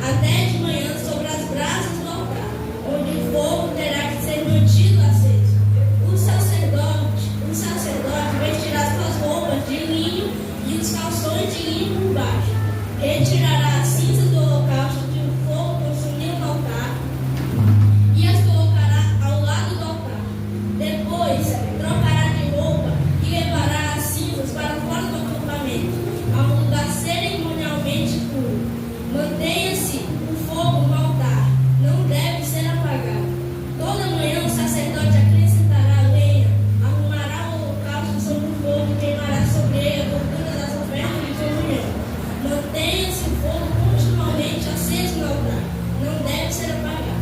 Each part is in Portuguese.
até de manhã sobre as brasas do altar, onde o fogo terá que ser mantido aceso. O sacerdote vestirá suas roupas de linho e os calções de linho por baixo. Retirará as cinzas do holocausto que o fogo consumiu no altar e as colocará ao lado do altar. Depois, trocará de roupa e levará as cinzas para fora do acampamento, a um lugar cerimonialmente puro. Mantenha-se o fogo no altar, não deve ser apagado. Toda manhã o sacerdote acrescentará lenha, arrumará o holocausto sobre o fogo e queimará sobre ele a gordura das ofertas de comunhão. Mantenha-se o fogo continuamente aceso no altar, não deve ser apagado.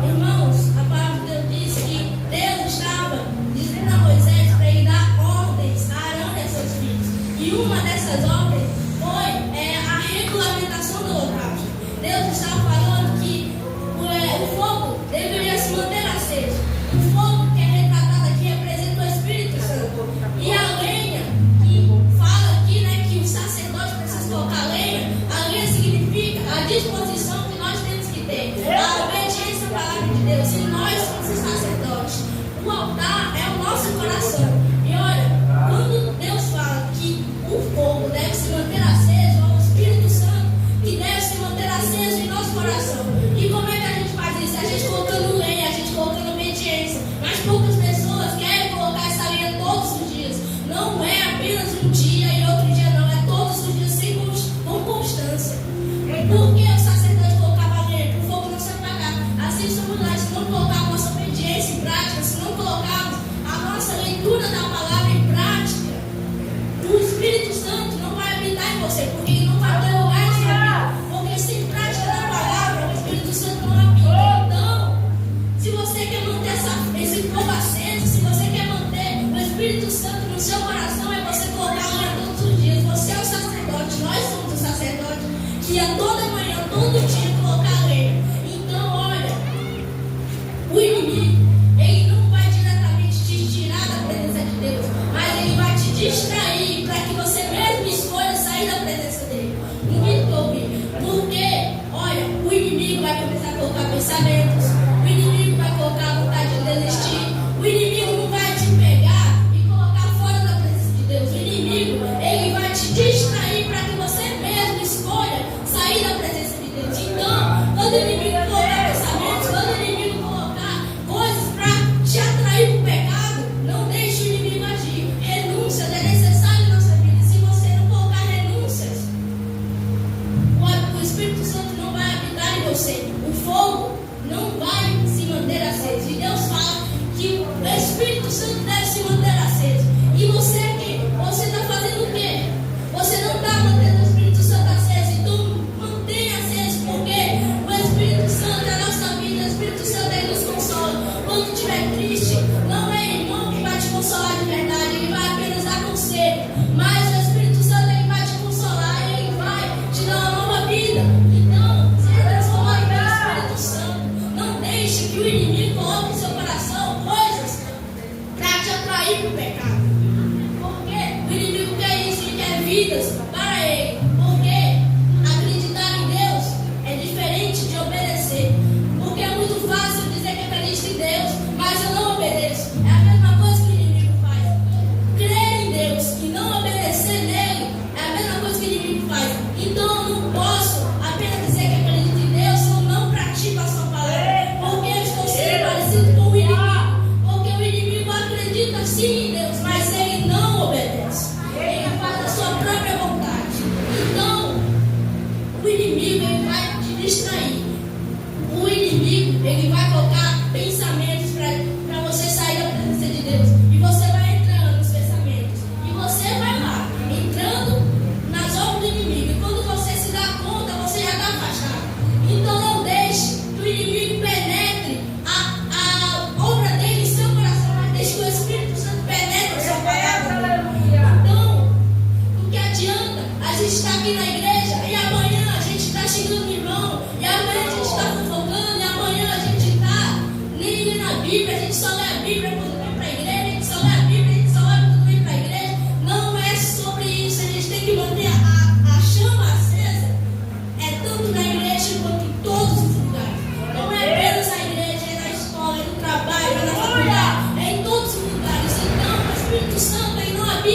Irmãos, a palavra de Deus diz que Deus estava dizendo a Moisés para ele dar ordens a Arão e a seus filhos. E uma dessas ordens foi a regulamentação do holocausto. Deus estava falando que o fogo deveria se manter aceso. O fogo que é retratado aqui representa o Espírito Santo. E a lenha, que fala aqui, né, que o sacerdote precisa colocar lenha, a lenha significa a disposição que nós temos que ter, a obediência à palavra de Deus. E nós somos os sacerdotes. O altar é o nosso coração. E olha, quando Deus fala que o fogo deve se manter aceso, é o Espírito Santo que deve se manter aceso em nosso coração. E como é que a gente faz isso? A gente colocando lenha, a gente colocando obediência. Mas poucas pessoas querem colocar essa lenha todos os dias. Não é apenas um dia e outro dia não, é todos os dias com constância. Por que o sacerdote colocava lenha? Para o fogo não se apagar. Assim somos nós, se não colocar a nossa obediência em prática, se não colocarmos a nossa leitura da palavra em prática, o Espírito Santo não vai habitar em você, porque ele não vai ter lugar em sua vida. Porque sem prática da palavra, o Espírito Santo não habita. Então, se você quer manter esse fogo aceso, se você quer manter o Espírito Santo no seu coração, é você colocar a lenha todos os dias. Você é o sacerdote, nós somos o sacerdote, que é toda manhã, todo dia, colocar a lenha. Então, olha, o inimigo, ele não vai diretamente te tirar da presença de Deus, mas ele vai te distrair para que você mesmo escolha sair da presença dele. Ninguém ouve. Porque, olha, o inimigo vai começar a colocar pensamentos, o inimigo vai colocar a vontade de desistir, o inimigo não vai te pegar e colocar fora da presença de Deus. O inimigo, ele vai te distrair para que você mesmo escolha sair da presença de Deus. Então, quando o inimigo colocar pensamentos, quando o inimigo colocar coisas para te atrair para o pecado, não deixe o inimigo agir. Renúncias é necessário na nossa vida. Se você não colocar renúncias, o Espírito Santo não vai habitar em você. O fogo não vai se manter aceso. E Deus fala que o Espírito Santo deve se manter aceso. E você aqui, você está fazendo o quê? Você não está mantendo o Espírito Santo aceso. Então mantenha aceso, porque o Espírito Santo é a nossa vida. O Espírito Santo ele nos consola. Quando estiver triste, não é irmão que vai te consolar de verdade. Ele vai apenas dar conselho. Mas o Espírito Santo ele vai te consolar e ele vai te dar uma nova vida. Então, seja transformado pelo Espírito Santo. Não deixe que o inimigo coloque em seu coração coisas para te atrair para o pecado. Porque o inimigo quer isso e quer vidas para ele. Porque acreditar em Deus é diferente de obedecer. Porque é muito fácil dizer que acredito em Deus, mas eu não obedeço. É a mesma coisa que o inimigo faz. Crer em Deus e não obedecer nele é a mesma coisa que o inimigo faz. Então eu não posso apenas dizer que acredito em Deus se eu não pratico a sua palavra. Porque eu estou sendo parecido com o inimigo. Porque o inimigo acredita sim em Deus, mas ele não obedece. Ele faz a sua própria vontade. Então, o inimigo ele vai te distrair. O inimigo ele vai colocar pensamentos para você sair da presença de Deus. E você vai entrando nos pensamentos. E você vai lá, entrando nas obras do inimigo. E quando você se dá conta, você já está afastado. Então não deixe que o inimigo penetre a obra dele em seu coração, mas deixe que o Espírito Santo penetre a sua palavra. Então, o que adianta a gente estar aqui na igreja e amanhã a gente está xingando o irmão, e amanhã a gente está fofocando, e amanhã a gente está nem lendo a Bíblia, a gente só lê a Bíblia quando vem para a igreja, a gente só lê a Bíblia, a gente só ora quando vem para a igreja. Não é sobre isso, a gente tem que manter a chama acesa. É tanto na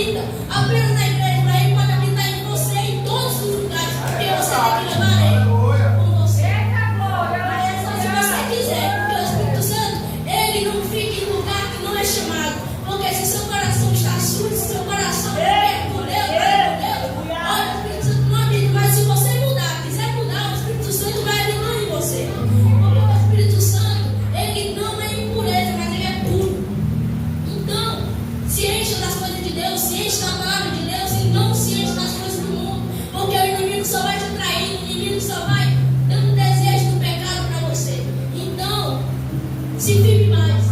habita apenas na igreja, mas Ele pode habitar em você em todos os lugares, porque você tem que levar Ele com você. Se você quiser, porque o Espírito Santo, Ele não fica em lugar que não é chamado. Porque se seu coração está sujo, se seu coração é por Deus, olha, o Espírito Santo não habita. Mas se você mudar, quiser mudar, o Espírito Santo vai habitar em você. Porque o Espírito Santo, Ele não é impureza, mas Ele é puro. Então, se encha das coisas de Deus, se enche da palavra de Deus e não se enche das coisas do mundo. Porque o inimigo só vai te trair, o inimigo só vai dando desejo do pecado para você. Então, se firme mais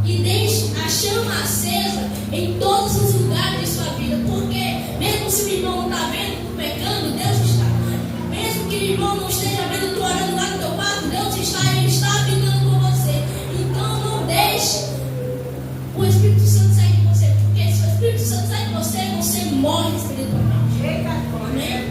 e deixe a chama acesa em todos os lugares de sua vida. Porque mesmo se o irmão não está vendo, tu pecando, Deus está. Mesmo que o irmão não esteja vendo, tu orando lá no teu quarto, Deus está e Ele está habitando com você. Então não deixe o Espírito Santo sair de você. Porque se o Espírito Santo sair de você, você morre espiritualmente. Amém?